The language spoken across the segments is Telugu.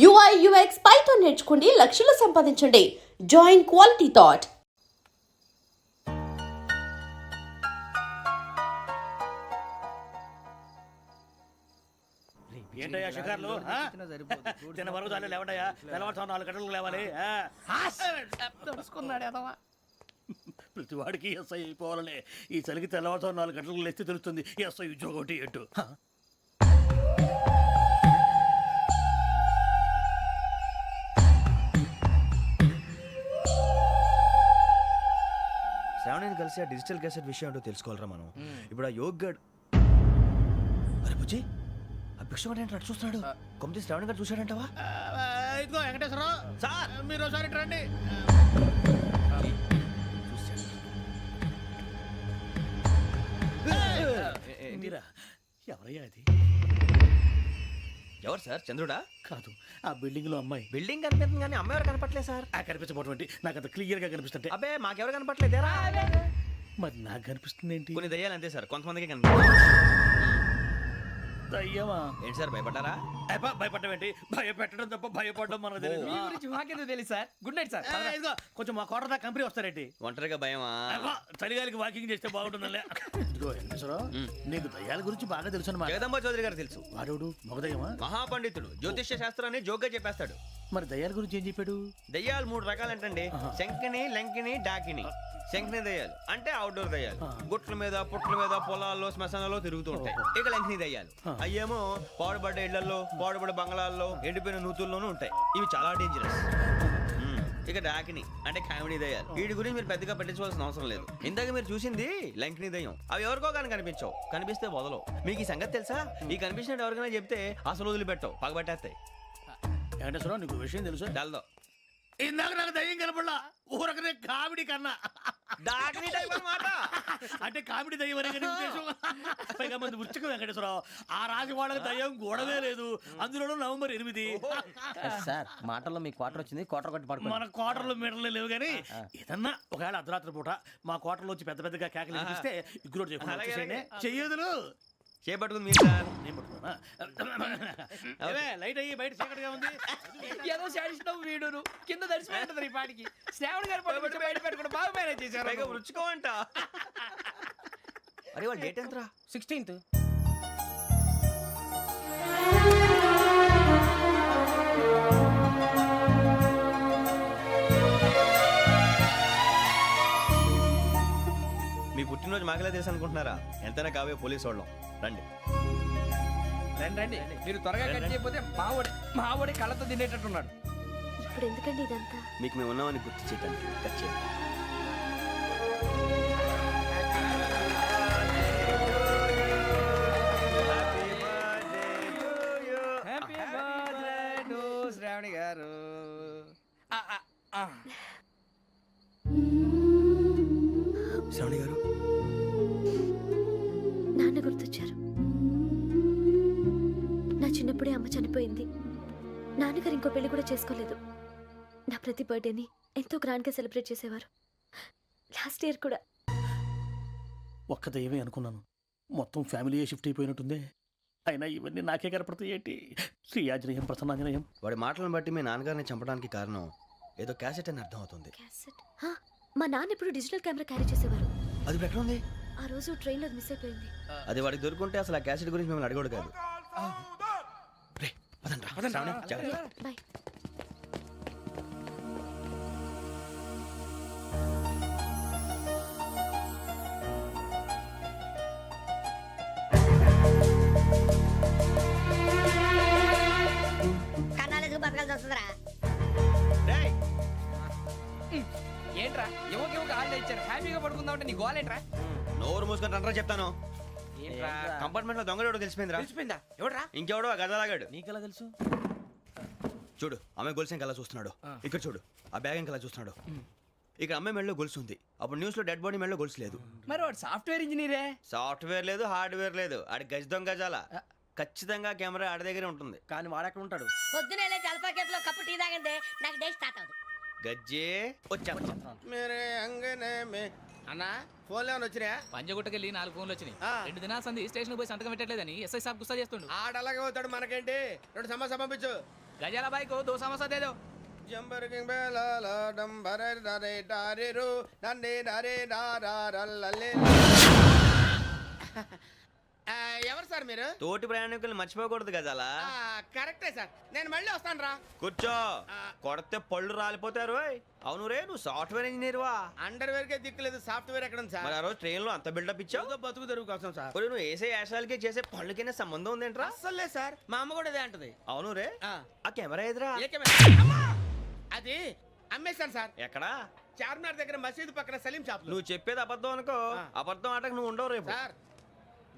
UI UX పైథాన్ నేర్చుకోండి, లక్షలు సంపాదించండి. Join quality thought. ఏంటయ్యా షికార్లు తిన్న వరకు చాలు లేవడయ్యా, తెల్లవారుతో 4 గంటలకు లేవాలి. ప్రతి వాడికి ఎస్ఐ అయిపోవాలని ఈ చలికి తెల్లవారుతో 4 గంటలకు లేస్తే తెలుస్తుంది ఎస్ఐ ఉద్యోగం ఒకటి ఎటు. శ్రావణిని కలిసి ఆ డిజిటల్ క్యాసెట్ విషయం ఏంటో తెలుసుకోవాలరా మనం. ఇప్పుడు ఆ యోగ్ గడ్ అరే బుజ్జి ఆ భిక్షగాడు ఏంటి అటు చూస్తున్నాడు? కొమ్మతి శ్రావణి గారు చూశాడంటావా? ఇదిగో వెంకటేశ్వరరావు సార్, మీరు ఒకసారి రండి. మీరా ఎవరయ్యా అది? ఎవరు సార్? చంద్రుడా? కాదు, ఆ బిల్డింగ్ లో అమ్మాయి. బిల్డింగ్ కనిపిస్తుంది కానీ అమ్మాయి ఎవరు కనపట్లేదు సార్. కనిపించబోటువంటి నాకు అంత క్లియర్ గా కనిపిస్తుంటే. అబ్బే మాకెవరు కనపట్లేదేరా? మరి నాకు కనిపిస్తుంది ఏంటి? కొన్ని దయ్యాలు అంతే సార్, కొంతమందికి కనిపిస్తుంది. దయ్యమా? ఏంటి సార్ భయపడ్డారా? భయపడడం ఏంటి? భయపెట్టడం తప్ప భయపడడం మనకు తెలియదు. మీ గురించి మాకెందుకు తెలుసు సార్? Good night sir. ఇదిగో కొంచెం మా కోట దాకా కంపెనీ వస్తారేంటి? ఒంటరిగా భయమా? చలిగాలికి వాకింగ్ చేస్తే బాగుంటుందిలే. ఇదిగో వెంకటేశ్వరరావు, నీకు దయ్యాల గురించి బాగా తెలుసు అన్నమాట. జగదంబ చౌదరి గారు తెలుసు. వాడోడు మగదయ్యమా? మహాపండితుడు, జ్యోతిష్య శాస్త్రాన్ని జోగ్గా చెప్పేస్తాడు. మరి దయ్యాల గురించి ఏం చెప్పాడు? దయ్యాలు 3 రకాలంటండి. శంకిని, లంకిని, డాకిని. శంకిని దయ్యాలు అంటే అవుట్డోర్ దయ్యాలు, గుట్ల మీద పుట్ల మీద పొలాల్లో శ్మశానాల్లో తిరుగుతూ ఉంటాయి. ఇక లంకిని దయ్యాలు అయ్యేమో పాడుబడ్డ ఇళ్లలో, పాడుబడ్డ బంగ్లాల్లో, ఎండిపోయిన నూతుల్లోనూ ఉంటాయి. ఇవి చాలా డేంజరస్. ఇక డాకిని అంటే కామెడీ దయ్యాలు. వీటి గురించి మీరు పెద్దగా పట్టించుకోవాల్సిన అవసరం లేదు. ఇందాక మీరు చూసింది లంకిని దయ్యం. అవి ఎవరికో కానీ కనిపించవు, కనిపిస్తే వదలవు. మీకు ఈ సంగతి తెలుసా? ఈ కనిపించినట్టు ఎవరికైనా చెప్తే అసలు వదిలిపెట్టవు, పగబట్టేస్తాయి. వెంకటేశ్వరరావు, నీకు విషయం తెలుసు? డల్దో ఇందాక నాకు దయ్యం కనపడలా, ఊరకనే కామెడీ కన్నా. డాకిని టైప్ అన్నమాట. అంటే కామెడీ దయ్యం అనే ఉద్దేశం. పైగా మంది ఉచ్చకం వెంకటేశ్వరరావు. ఆ రాజు వాళ్ళకి దయ్యం గొడవే లేదు. అందులోనూ నవంబర్ 8. సార్ మాటల్లో మీ క్వార్టర్ వచ్చింది, క్వార్టర్ కొట్టి పడుకో. మన క్వార్టర్లో మీటర్లు లేవు కానీ ఏదన్నా ఒకవేళ అర్ధరాత్రి పూట మా క్వార్టర్లో వచ్చి పెద్ద పెద్దగా కేకలు వినిపిస్తే ఇగ్గురు చెయ్యదులు చేపట్టుకుంది మీరు సార్. నేను పట్టుకున్నా. లైట్ అయ్యి బయట చీకటిగా ఉంది. ఏదో శాడిస్తావు వీడును కింద దర్శనం ఈ పాటికి. శ్రావణ్ గారు పట్టుకుంటే బయట పెట్టుకుంటే బాగా మేనేజ్ చేశారు. పైగా రుచుకోవంట. అరే వాళ్ళ డేట్ ఎంతరా? 16th. మీ పుట్టినరోజు మాకలే తెలుసు అనుకుంటున్నారా? ఎంతైనా కావే పోలీసు వాళ్ళం. రండి రండి మీరు త్వరగా కట్ చేయకపోతే మావోడి కళ్ళతో తినేటట్టున్నాడు. ఇప్పుడు ఎందుకండి ఇదంతా? మీకు మేము ఉన్నామని గుర్తు చేయడానికి కట్ చేయండి. హ్యాపీ బర్త్డే టు శ్రావణి గారు. శ్రావణి గారు నాన్న గుర్తొచ్చారు. నా చిన్నప్పుడే అమ్మ చనిపోయింది. నాన్నగారు ఇంకో పెళ్లి కూడా చేసుకోలేదు. నా ప్రతి బర్త్డేని ఎంతో గ్రాండ్గా సెలబ్రేట్ చేసేవారు. లాస్ట్ ఇయర్ కూడా. ఒక్క దయ్యమే అనుకున్నాను, మొత్తం ఫ్యామిలీ షిఫ్ట్ అయిపోయినట్టుందే. అయినా ఇవన్నీ నాకే కనపడతాయి ఏంటి? శ్రీయాజనయం ప్రసన్నాంజనయం. వాడి మాటలను బట్టి మీ నాన్నగారిని చంపడానికి కారణం ఏదో క్యాసెట్ అని అర్థం అవుతుంది. క్యాసెట్? మా నాన్న ఎప్పుడు డిజిటల్ కెమెరా క్యారీ చేసేవారు. అది ఎక్కడ ఉంది? ఆ రోజు ట్రైన్లో మిస్ అయిపోయింది. అది వాడికి దొరుకుంటే అసలు ఆ క్యాసెట్ గురించి మిమ్మల్ని అడగడు కాదు. బాయ్. ఏంట్రా ఎవరికి ఆళ్ళు ఇచ్చారు? హ్యాపీగా పడుకుందాం అంటే నీ గోలేంట్రా? నోరు మూసుకొని రండ్రా చెప్తాను. కంపార్ట్మెంట్ లో దొంగడు తెలిసిపోయిందిరా. తెలిసిపోయిందా? ఎవడ్రా? ఇంకెవడో ఆ గదలాగాడు. నీకెలా తెలుసు? చూడు ఆమె గొలుసు ఇంకలా చూస్తున్నాడు. ఇక్కడ చూడు ఆ బ్యాగ్ ఇంకలా చూస్తున్నాడు. ఇక్కడ అమ్మాయి మెడలో గొలుసు ఉంది. అప్పుడు న్యూస్ లో డెడ్ బాడీ మెడలో గొలుసు లేదు. మరి వాడు సాఫ్ట్వేర్ ఇంజనీరే. సాఫ్ట్వేర్ లేదు, హార్డ్వేర్ లేదు. ఆడి గజ దొంగ గజాల. ఖచ్చితంగా కెమెరా ఆడి దగ్గరే ఉంటుంది. కానీ వాడెక్కడ ఉంటాడు? పొద్దునే జలపా కేఫ్లో కప్పు టీ తాగండి, నాకు డే స్టార్ట్ అవుతుంది. గజ్జే వచ్చా అన్నా ఫోన్లో వచ్చినా? పంజగుట్టకెళ్ళి 4 ఫోన్లు వచ్చినాయి. 2 దినాల సంది స్టేషన్ పోయి సంతకం పెట్టలేదని ఎస్ఐ సాబ్ గుస్తా చేస్తుండు. ఆడలాగే పోతాడు, మనకేంటి? 2 సమస్య పంపించు. గజాల బైక్ 2 సమోసా దే దో. జంబరకింగ్ బేలాల డంబరే డరే డారిరు నందే డరే డారల్లలే. ఎవరు సార్ మీరు? తోటి ప్రయాణికుల్ని మర్చిపోకూడదు గజాల. కరెక్టే సార్, నేను మళ్ళీ వస్తాను రా. కూర్చో, కొడితే పళ్ళు రాలిపోతారు. అవును రే, నువ్వు సాఫ్ట్వేర్ ఇంజనీర్ వా? అండర్వేర్ కే దిక్కులేదు, సాఫ్ట్వేర్ ఎక్కడ ఉంది సార్? మరి ఆ రోజు ట్రైన్ లో అంత బిల్డప్ ఇచ్చావు. ఏదో బతుకు తెరుగు కోసం సార్. మరి నువ్వు వేసే యాశాలకి చేసే పళ్ళకైనా సంబంధం ఉందేంట్రా? అస్సలే సార్, మా అమ్మ కూడా అదే అంటది. అవును రే, ఆ, ఆ కెమెరా ఎదురా ఏ కెమెరా? అమ్మా! అది అమ్మేశాను సార్. ఎక్కడా? చార్మినార్ దగ్గర మసీదు పక్కన సలీం షాప్ లో. నువ్వు చెప్పేది అబద్ధం అనుకో. ఆ. అబద్ధం ఆటకు నువ్వు ఉండవు రేపు. సార్,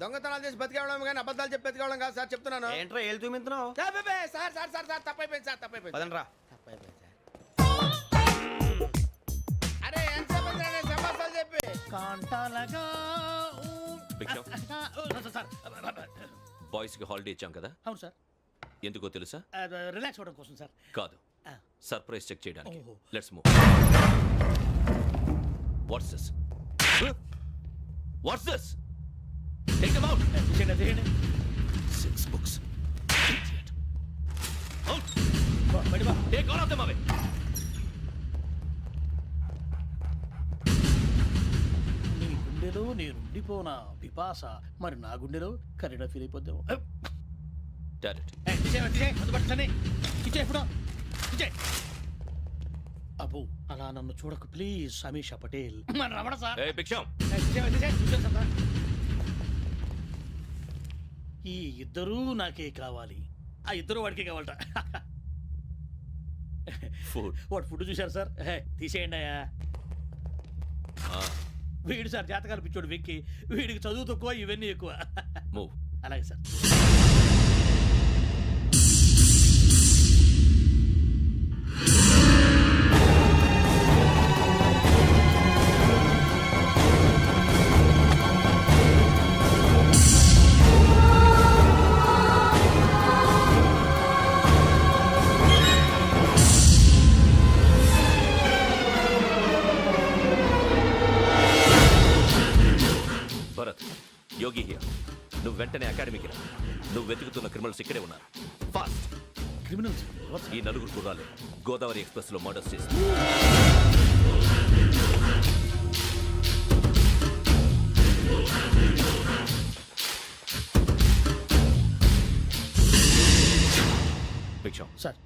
దొంగతనాలు చేసి బతికేవడం కానీ అబద్ధాలు చెప్పి బతికేవడం కాదు సార్, చెప్తున్నాను. ఏంట్రా ఏళ్ళు చూపించినావు? Sir sir sir sir sir తప్పైపోయింది సార్, తప్పైపోయింది. పదండ్రా. తప్పైపోయింది సార్. అరే ఎంతసేపు అయిందిరా నేను శబాసాలు చెప్పి? కాంటాలగా భిక్షం. సార్ బాయ్స్ కి హాలిడే ఇచ్చాం కదా, అవును సార్, ఎందుకో తెలుసా? రిలాక్స్ అవ్వడం కోసం సార్. కాదు, సర్ప్రైజ్ చెక్ చేయడానికి. ఓహో. Let's move. What's this? What's this? Take them out. తీయండి. 6 books. Idiot. Out. బయట బా. Take all of them away. నీ గుండెలో నేనుండిపోనా పిపాస, మరి నా గుండెలో కరీడా ఫీల్ అయిపోద్దాము. Direct. అబ్బో అలా నన్ను చూడకు please, Sameesha Patel. Ramana sir. Hey, భిక్షం. ఈ ఇద్దరూ నాకే కావాలి, ఆ ఇద్దరు వాడికే కావాలట. Food. వాడు ఫుడ్ చూశారు సార్. తీసేయండి అయ్యా. వీడు సార్ జాతకాలు పిచ్చోడు వెక్కి, వీడికి చదువు తక్కువ ఇవన్నీ ఎక్కువ. Move. అలాగే సార్. Bharat, Yogi here. నువ్వు వెంటనే అకాడమీకి రా. నువ్వు వెతుకుతున్న క్రిమినల్స్ ఇక్కడే ఉన్నారు. ఫాస్ట్. క్రిమినల్స్ ఈ నలుగురు కుర్రాలు గోదావరి ఎక్స్ప్రెస్ లో మర్డర్స్ చేసి భిక్షం. సార్.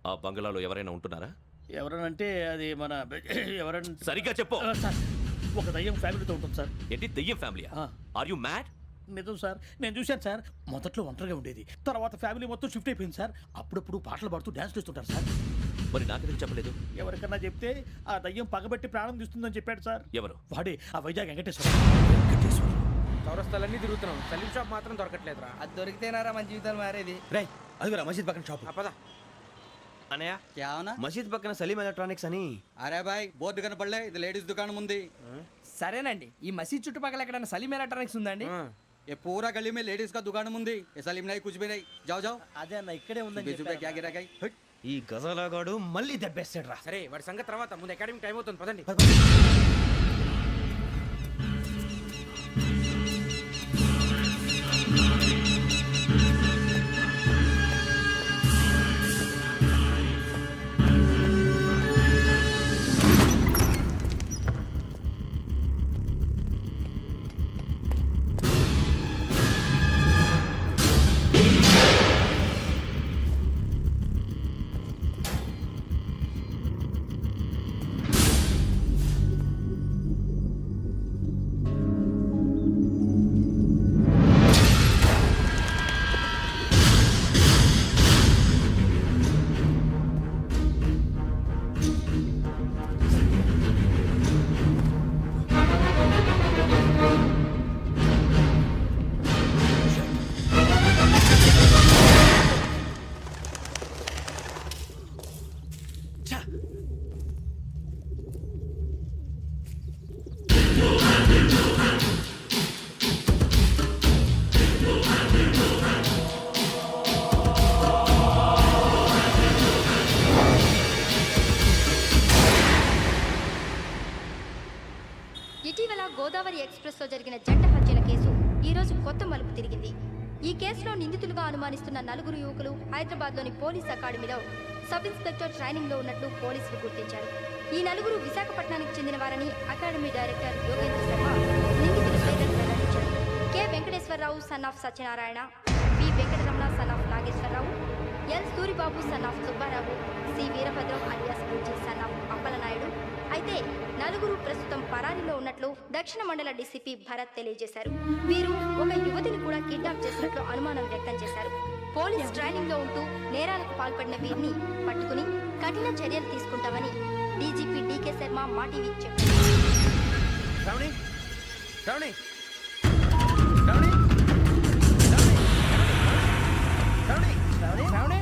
ఆ బంగ్లాలో ఎవరైనా ఉంటున్నారా? ఎవరనంటే అది మన ఎవరన్నా సరిగ్గా చెప్పు. సార్, ఒక దయ్యం ఫ్యామిలీతో ఉంటుంది సార్. ఏంటి దెయ్యం ఫ్యామిలీ? ఆ. Are you mad? నిజం సార్, నేను చూశాను సార్. మొదట్లో ఒంటరిగా ఉండేది, తర్వాత ఫ్యామిలీ మొత్తం షిఫ్ట్ అయిపోయింది సార్. అప్పుడప్పుడు పాటలు పాడుతూ డ్యాన్స్ చేస్తుంటారు సార్. మరి నాకెందుకు చెప్పలేదు? ఎవరికన్నా చెప్తే ఆ దయ్యం పగబెట్టి ప్రాణం తీస్తుందని చెప్పాడు సార్. ఎవరు? వాడే ఆ వైజాగ్ వెంకటేశ్వర. చౌరస్తాలన్నీ తిరుగుతున్నాం, సలీం షాప్ మాత్రం దొరకట్లేదురా. అది దొరికితేనారా మన జీవితాలు మారేది. రే, అదిగురా మసీద్ పక్కన షాప్. పద. అనయ్య, क्या होना? మసీద్ పక్కన సలీం ఎలక్ట్రానిక్స్ అని. అరే బాయ్ బోర్డు కనపడలే, ఇది లేడీస్ దుకాణం ఉంది. సరేనండి, ఈ మసీద్ చుట్టుపక్కల ఎక్కడైనా సలీం ఎలక్ట్రానిక్స్ ఉందండి? ये पूरा गली में लेडीज का दुकान मुंदी, ये सलीम नहीं कुछ भी नहीं. जाओ जाओ. అదే అన్న ఇక్కడే बीस रुपए क्या गिरा गई? ఈ గజాలగాడు మళ్ళీ దెబ్బేస్తాడు రా. సరే, వాడి సంగతి తర్వాత, ముందు అకాడమిక్ టైం అవుతుంది, పదండి. ఇటీవల గోదావరి ఎక్స్ప్రెస్లో జరిగిన జంట హత్యల కేసు ఈరోజు కొత్త మలుపు తిరిగింది. ఈ కేసులో నిందితులుగా అనుమానిస్తున్న 4 యువకులు హైదరాబాద్లోని పోలీస్ అకాడమీలో సబ్ ఇన్స్పెక్టర్ ట్రైనింగ్లో ఉన్నట్లు పోలీసులు గుర్తించారు. ఈ 4 విశాఖపట్నానికి చెందిన వారని అకాడమీ డైరెక్టర్ యోగేంద్ర శర్మ నిందితుల పేర్లను వెల్లడించారు. K Venkateswara Rao son of Satyanarayana, P Venkataramana son of Nageswara Rao, L Suribabu son of Subba Rao, C Veerabhadram alias Bujji son of Appalanaidu. అయితే 4 ప్రస్తుతం పరారీలో ఉన్నట్లు దక్షిణ మండల డీసీపీ భరత్ తెలియజేశారు. వీరు ఒక యువతిని కూడా కిడ్నాప్ చేసినట్లు అనుమానం వ్యక్తం చేశారు. పోలీస్ ట్రైనింగ్ లో ఉంటూ నేరాలకు పాల్పడిన వీరిని పట్టుకుని కఠిన చర్యలు తీసుకుంటామని డీజీపీ డీకే శర్మ మా టీవీకి చెప్పారు. శ్రావణి శ్రావణి శ్రావణి శ్రావణి శ్రావణి శ్రావణి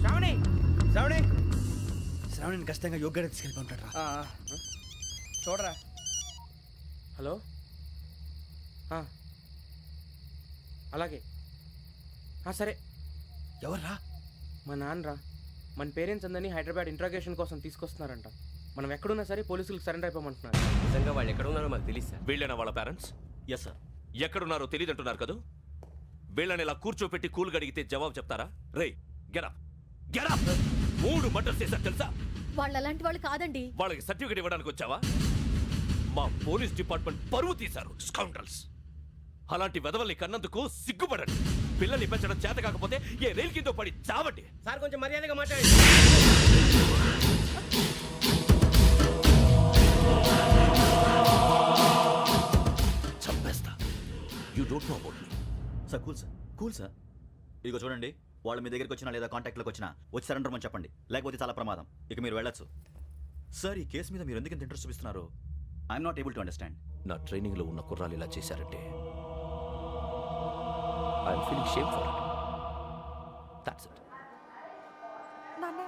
శ్రావణి శ్రావణి శ్రావణిని ఖచ్చితంగా యోగ్యత తీసుకెళ్ళి ఉంటాడు రా. చూడరా. హలో అలాగే సరే. ఎవర్రా? మా నాన్నరా. మన పేరెంట్స్ అందరినీ హైదరాబాద్ ఇంట్రాగేషన్ కోసం తీసుకొస్తున్నారంట. మనం ఎక్కడున్నా సరే పోలీసులకు సరెండర్ అయిపోమంటున్నారు. నిజంగా వాళ్ళు ఎక్కడ ఉన్నారో మాకు తెలియదు సార్. వీళ్ళైనా వాళ్ళ పేరెంట్స్? Yes sir. ఎక్కడున్నారో తెలియదంటున్నారు కదా. వీళ్ళని ఇలా కూర్చోపెట్టి కూల్ గడిగితే జవాబు చెప్తారా? రేయ్ గెటప్ గెటప్. 3 మర్డర్స్ చేశారు తెలుసా? వాళ్ళు అలాంటి వాళ్ళు కాదండి. వాళ్ళకి సర్టిఫికేట్ ఇవ్వడానికి వచ్చావా? మా పోలీస్ డిపార్ట్మెంట్ పరువు తీశారు స్కౌండ్రల్స్. అలాంటి వెధవల్ని కన్నందుకు సిగ్గుపడండి. పిల్లల్ని పెంచడం చేత కాకపోతే ఏ రైలు కింద పడి చావండి. సార్ కొంచెం మర్యాదగా మాట్లాడండి. చంపేస్తా. You don't know about me. Sir cool sir. ఇదిగో చూడండి, వాళ్ళు మీ దగ్గరికి వచ్చినా లేదా కాంటాక్ట్లోకి వచ్చినా వచ్చి సరెండర్ అని చెప్పండి, లేకపోతే చాలా ప్రమాదం. ఇక మీరు వెళ్ళొచ్చు. సార్, ఈ కేసు మీద మీరు ఎందుకు ఇంత ఇంట్రెస్ట్ చూపిస్తున్నారు? I'm not able to understand. నా ట్రైనింగ్ లో ఉన్న కుర్రాలు ఇలా చేశారంటే I'm feeling shame for it. That's it. నాన్న,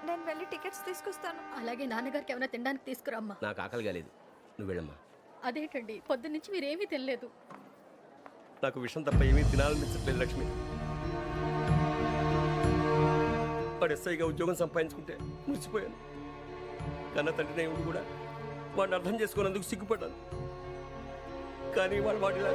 నేను వెళ్ళి టికెట్స్ తీసుకొస్తాను. అలాగే నాన్నగారికి ఏమైనా తినడానికి తీసుకురమ్మా. నాకు ఆకలి కాలేదు, నువ్వు వెళ్ళమ్మా. అదేంటండి, పొద్దున్నుంచి మీరేమీ తినలేదు. నాకు విషయం తప్ప ఏమీ తినాలనిపించట్లేదు లక్ష్మి. వాడు ఎస్ఐగా ఉద్యోగం సంపాదించుకుంటే మురిసిపోయాను. కన్న తండ్రినే ఉండి కూడా వాడిని అర్థం చేసుకున్నందుకు సిగ్గుపడ్డాను. కానీ వాడిలా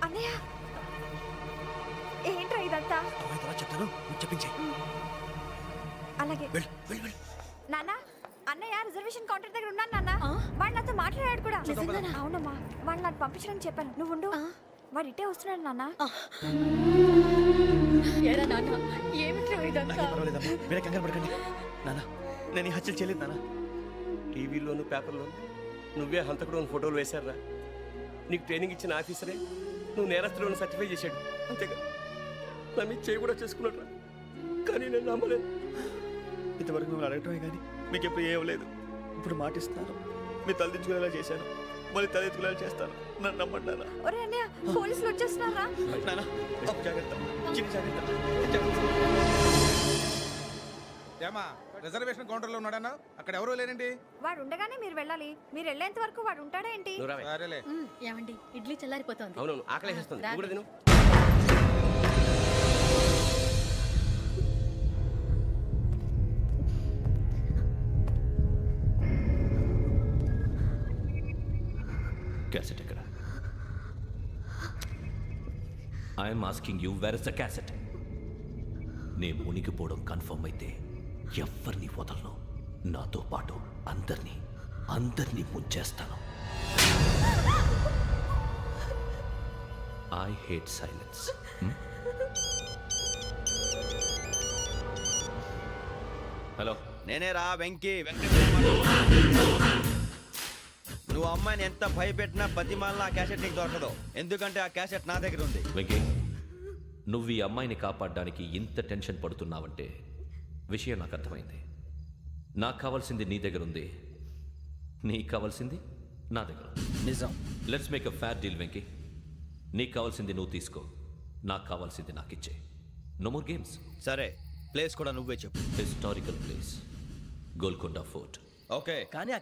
అన్నయ్య, ఏంట్రా ఇదంతా? చెప్తాను, చెప్పించే. అలాగే నాన్న, అన్నయ్య రిజర్వేషన్ కౌంటర్ దగ్గర ఉన్నాను నాన్న. వాడు నాతో మాట్లాడాడు కూడా. అవునమ్మా, వాడు నాకు పంపించడానికి చెప్పాను. నువ్వు ఉండు, వాడు ఇటే వస్తున్నాడు నాన్న. మీరే కంగారు పడకండి నాన్న. నేను ఈ హత్యలు చేయలేదు నాన్న. టీవీలోను పేపర్లోను నువ్వే హంతకుడు ఫోటోలు వేశారా? నీకు ట్రైనింగ్ ఇచ్చిన ఆఫీసరే నువ్వు నేరస్తులను సర్టిఫై చేశాడు. అంతేగా నా మీద చేయి కూడా చేసుకున్నట్రా. కానీ నేను నమ్మలేదు. ఇంతవరకు మిమ్మల్ని అడగటమే కానీ మీకు ఎప్పుడు ఏమలేదు. ఇప్పుడు మాటిస్తున్నాను, మీ తలదించుకునేలా చేశాను, మళ్ళీ తలెత్తుకునేలా చేస్తాను. నన్ను నమ్మండి నాన్న. ఒరే అన్నయ్య, పోలీసులు వచ్చేస్తున్నారా? నాన్న, జాగ్రత్త, చిన్న జాగ్రత్త. ఏమా రిజర్వేషన్ కౌంటర్ లో ఉన్నాడన్నా? అక్కడ ఎవరూ లేనండి. వాడు ఉండగానే మీరు వెళ్ళాలి. మీరు వెళ్ళేంత వరకు వాడు ఉంటాడా ఏంటి? నువ్వు రావే. సరేలే. ఏమండి, ఇడ్లీ చల్లారిపోతుంది. అవును, ఆకలేస్తుంది. నువ్వు కూడా తిను. క్యాసెట్ ఎక్కడ? I'm asking you, where is the cassette? నే మునిగిపోవడం కన్ఫర్మ్ అయితే ఎవరిని వదలను. నాతో పాటు అందరినీ ముంచేస్తాను. I hate silence. హలో, నేనేరా వెంకీ. నువ్వు అమ్మాయిని ఎంత భయపెట్టినా బతిమాలినా ఆ క్యాసెట్ నీకు దొరకదు. ఎందుకంటే ఆ క్యాసెట్ నా దగ్గర ఉంది. వెంకీ, నువ్వు ఈ అమ్మాయిని కాపాడడానికి ఇంత టెన్షన్ పడుతున్నావంటే విషయం నాకు అర్థమైంది. నాకు కావాల్సింది నీ దగ్గర ఉంది, నీకు కావాల్సింది నా దగ్గర. నిజం. Let's make a fair deal Venky. నీకు కావాల్సింది నువ్వు తీసుకో, నాకు కావాల్సింది నాకు ఇచ్చే. No more games. సరే, ప్లేస్ కూడా నువ్వే చెప్పు. Historical place, Golconda fort. Okay. కానీ ఆ